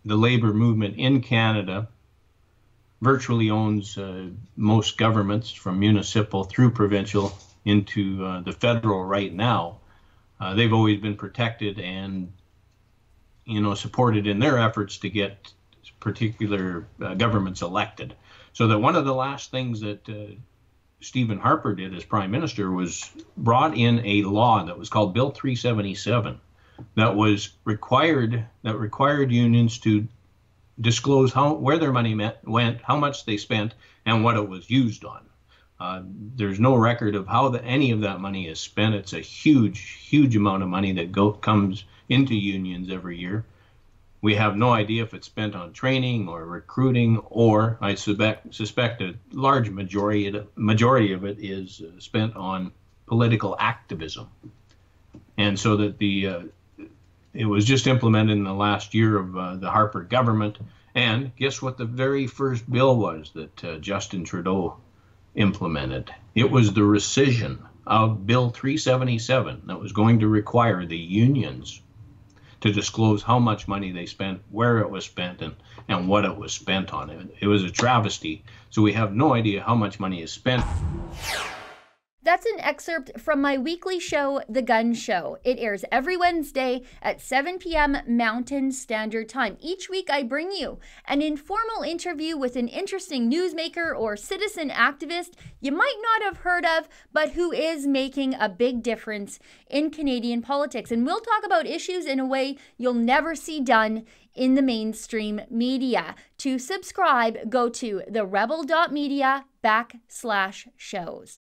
the labor movement in Canada virtually owns most governments from municipal through provincial into the federal right now. They've always been protected and, supported in their efforts to get particular governments elected. So that one of the last things that Stephen Harper did as Prime Minister was brought in a law that was called Bill 377 that required unions to disclose where their money went, how much they spent, and what it was used on. There's no record of how any of that money is spent. It's a huge amount of money that comes into unions every year. We have no idea if it's spent on training or recruiting, or I suspect a large majority of it is spent on political activism. And so that it was just implemented in the last year of the Harper government. And guess what the very first bill was that Justin Trudeau implemented? It was the rescission of Bill 377 that was going to require the unions to disclose how much money they spent, where it was spent, and what it was spent on. It was a travesty. So we have no idea how much money is spent. That's an excerpt from my weekly show, The Gun Show. It airs every Wednesday at 7 p.m. Mountain Standard Time. Each week, I bring you an informal interview with an interesting newsmaker or citizen activist you might not have heard of, but who is making a big difference in Canadian politics. And we'll talk about issues in a way you'll never see done in the mainstream media. To subscribe, go to therebel.media/shows.